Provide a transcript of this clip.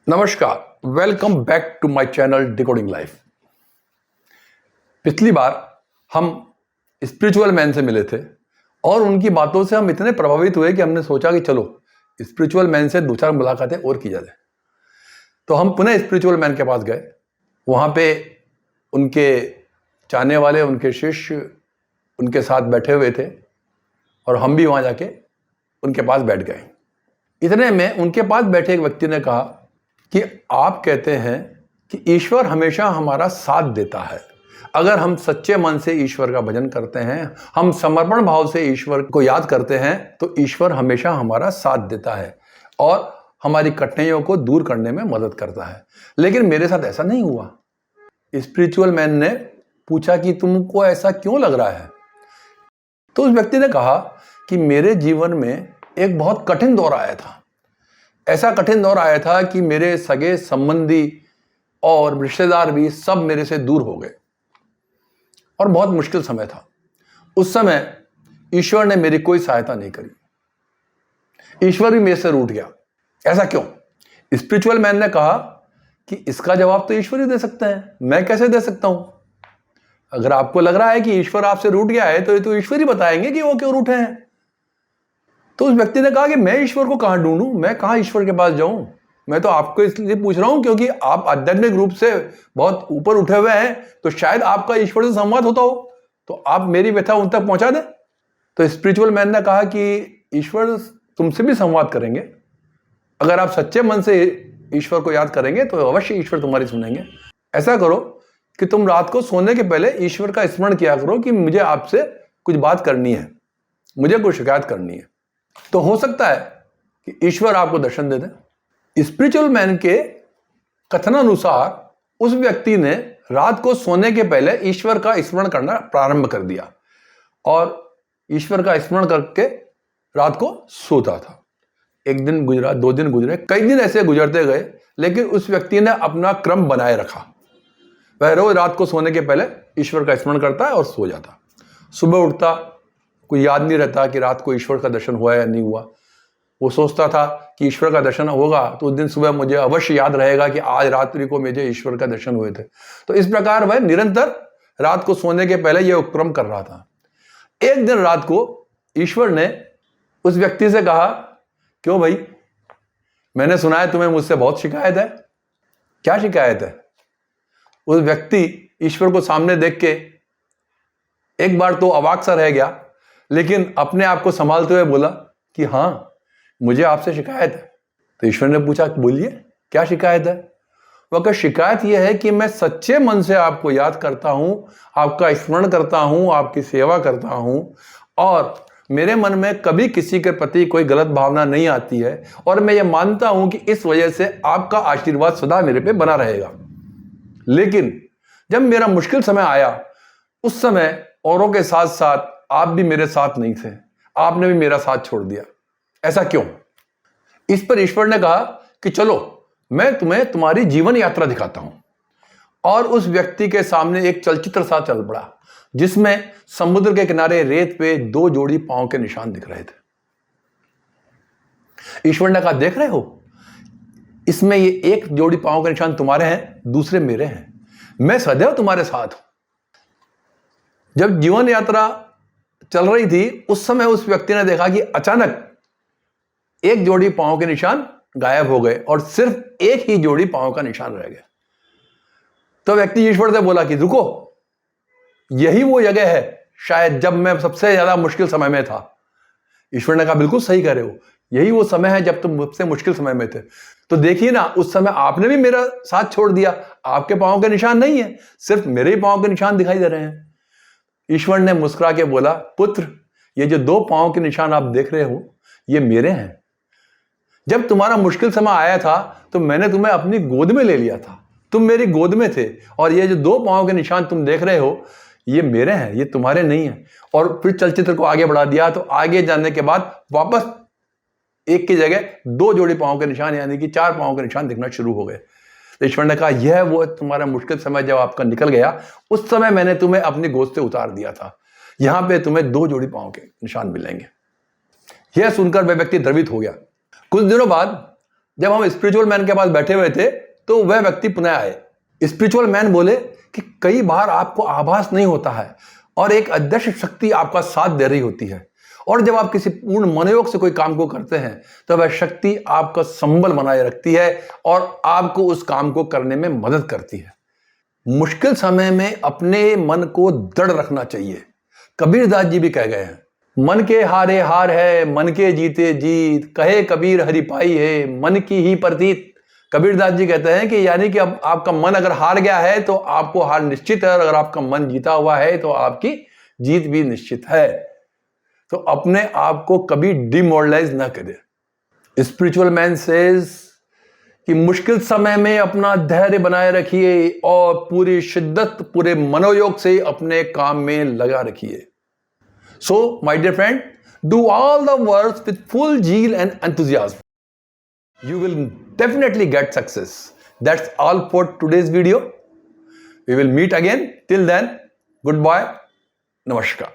नमस्कार, welcome back to my channel decoding life. पिछली बार हम स्पिरिचुअल मैन से मिले थे और उनकी बातों से हम इतने प्रभावित हुए कि हमने सोचा कि चलो स्पिरिचुअल मैन से 2-4 मुलाकातें और की जाए। तो हम पुनः स्पिरिचुअल मैन के पास गए। वहाँ पे उनके चाहने वाले, उनके शिष्य उनके साथ बैठे हुए थे और हम भी वहाँ जाके उनके पास बैठ गए। इतने में उनके पास बैठे एक व्यक्ति ने कहा कि आप कहते हैं कि ईश्वर हमेशा हमारा साथ देता है। अगर हम सच्चे मन से ईश्वर का भजन करते हैं, हम समर्पण भाव से ईश्वर को याद करते हैं, तो ईश्वर हमेशा हमारा साथ देता है और हमारी कठिनाइयों को दूर करने में मदद करता है। लेकिन मेरे साथ ऐसा नहीं हुआ। स्पिरिचुअल मैन ने पूछा कि तुमको ऐसा क्यों लग रहा है? तो उस व्यक्ति ने कहा कि मेरे जीवन में एक बहुत कठिन दौर आया था। ऐसा कठिन दौर आया था कि मेरे सगे संबंधी और रिश्तेदार भी सब मेरे से दूर हो गए और बहुत मुश्किल समय था। उस समय ईश्वर ने मेरी कोई सहायता नहीं करी। ईश्वर भी मेरे से रूठ गया। ऐसा क्यों? स्पिरिचुअल मैन ने कहा कि इसका जवाब तो ईश्वर ही दे सकते हैं, मैं कैसे दे सकता हूं? अगर आपको लग रहा है कि ईश्वर आपसे रूठ गया है तो ये तो ईश्वर ही बताएंगे कि वो क्यों रूठे हैं। तो उस व्यक्ति ने कहा कि मैं ईश्वर को कहां ढूंढूं, मैं कहां ईश्वर के पास जाऊं? मैं तो आपको इसलिए पूछ रहा हूं क्योंकि आप आध्यात्मिक रूप से बहुत ऊपर उठे हुए हैं, तो शायद आपका ईश्वर से संवाद होता हो, तो आप मेरी व्यथा उन तक पहुंचा दें। तो स्पिरिचुअल मैन ने कहा कि ईश्वर तुमसे भी संवाद करेंगे। अगर आप सच्चे मन से ईश्वर को याद करेंगे तो अवश्य ईश्वर तुम्हारी सुनेंगे। ऐसा करो कि तुम रात को सोने के पहले ईश्वर का स्मरण किया करो कि मुझे आपसे कुछ बात करनी है, मुझे कोई शिकायत करनी है। तो हो सकता है कि ईश्वर आपको दर्शन दे दे। स्पिरिचुअल मैन के कथनानुसार उस व्यक्ति ने रात को सोने के पहले ईश्वर का स्मरण करना प्रारंभ कर दिया और ईश्वर का स्मरण करके रात को सोता था। एक दिन गुजरा, 2 दिन गुजरे, कई दिन ऐसे गुजरते गए, लेकिन उस व्यक्ति ने अपना क्रम बनाए रखा। वह रोज रात को सोने के पहले ईश्वर का स्मरण करता है और सो जाता। सुबह उठता, कोई याद नहीं रहता कि रात को ईश्वर का दर्शन हुआ या नहीं हुआ। वो सोचता था कि ईश्वर का दर्शन होगा तो उस दिन सुबह मुझे अवश्य याद रहेगा कि आज रात्रि को मुझे ईश्वर का दर्शन हुए थे। तो इस प्रकार वह निरंतर रात को सोने के पहले यह उपक्रम कर रहा था। एक दिन रात को ईश्वर ने उस व्यक्ति से कहा, क्यों भाई, मैंने सुना है तुम्हें मुझसे बहुत शिकायत है। क्या शिकायत है? उस व्यक्ति ईश्वर को सामने देख के एक बार तो अवाक सा रह गया, लेकिन अपने आप को संभालते हुए बोला कि हाँ, मुझे आपसे शिकायत है। तो ईश्वर ने पूछा, बोलिए क्या शिकायत है? वह कहा, शिकायत यह है कि मैं सच्चे मन से आपको याद करता हूं, आपका स्मरण करता हूं, आपकी सेवा करता हूं और मेरे मन में कभी किसी के प्रति कोई गलत भावना नहीं आती है और मैं ये मानता हूं कि इस वजह से आपका आशीर्वाद सदा मेरे पे बना रहेगा। लेकिन जब मेरा मुश्किल समय आया, उस समय औरों के साथ साथ आप भी मेरे साथ नहीं थे, आपने भी मेरा साथ छोड़ दिया। ऐसा क्यों? इस पर ईश्वर ने कहा कि चलो मैं तुम्हें तुम्हारी जीवन यात्रा दिखाता हूं। और उस व्यक्ति के सामने एक चलचित्र सा चल पड़ा जिसमें समुद्र के किनारे रेत पे 2 जोड़ी पांव के निशान दिख रहे थे। ईश्वर ने कहा, देख रहे हो, इसमें ये एक जोड़ी पांव के निशान तुम्हारे हैं, दूसरे मेरे हैं। मैं सदैव तुम्हारे साथ हूं। जब जीवन यात्रा चल रही थी, उस समय उस व्यक्ति ने देखा कि अचानक एक जोड़ी पांव के निशान गायब हो गए और सिर्फ एक ही जोड़ी पांव का निशान रह गया। तो व्यक्ति ईश्वर से बोला कि रुको, यही वो जगह है शायद जब मैं सबसे ज्यादा मुश्किल समय में था। ईश्वर ने कहा, बिल्कुल सही कह रहे हो, यही वो समय है जब तुम सबसे मुश्किल समय में थे। तो देखिए ना, उस समय आपने भी मेरा साथ छोड़ दिया, आपके पांव के निशान नहीं है, सिर्फ मेरे ही पांव के निशान दिखाई दे रहे हैं। ईश्वर ने मुस्कुरा के बोला, पुत्र, ये जो 2 पांव के निशान आप देख रहे हो, ये मेरे हैं। जब तुम्हारा मुश्किल समय आया था तो मैंने तुम्हें अपनी गोद में ले लिया था, तुम मेरी गोद में थे, और ये जो 2 पांव के निशान तुम देख रहे हो, ये मेरे हैं, ये तुम्हारे नहीं है। और फिर चलचित्र को आगे बढ़ा दिया। तो आगे जाने के बाद वापस एक की जगह 2 जोड़ी पांव के निशान, यानी कि 4 पांव के निशान दिखना शुरू हो गए। तो ईश्वर ने कहा, यह वो तुम्हारा मुश्किल समय जब आपका निकल गया, उस समय मैंने तुम्हें अपनी गोद से उतार दिया था। यहां पे तुम्हें 2 जोड़ी पांव के निशान मिलेंगे। यह सुनकर वह व्यक्ति द्रवित हो गया। कुछ दिनों बाद जब हम स्पिरिचुअल मैन के पास बैठे हुए थे तो वह व्यक्ति पुनः आए। स्पिरिचुअल मैन बोले कि कई बार आपको आभास नहीं होता है और एक अदृश्य शक्ति आपका साथ दे रही होती है, और जब आप किसी पूर्ण मनोयोग से कोई काम को करते हैं तो वह शक्ति आपका संबल बनाए रखती है और आपको उस काम को करने में मदद करती है। मुश्किल समय में अपने मन को दृढ़ रखना चाहिए। कबीरदास जी भी कह गए हैं, मन के हारे हार है, मन के जीते जीत, कहे कबीर हरि पाई है, मन की ही प्रतीत। कबीरदास जी कहते हैं कि यानी कि अब आपका मन अगर हार गया है तो आपको हार निश्चित है, और अगर आपका मन जीता हुआ है तो आपकी जीत भी निश्चित है। तो अपने आप को कभी डिमोरलाइज ना करें। स्पिरिचुअल मैन सेज कि मुश्किल समय में अपना धैर्य बनाए रखिए और पूरी शिद्दत, पूरे मनोयोग से अपने काम में लगा रखिए। So my dear friend, do all the work with full zeal and enthusiasm. You will definitely get success. That's all for today's video. We will meet again. Till then, goodbye. Namaskar.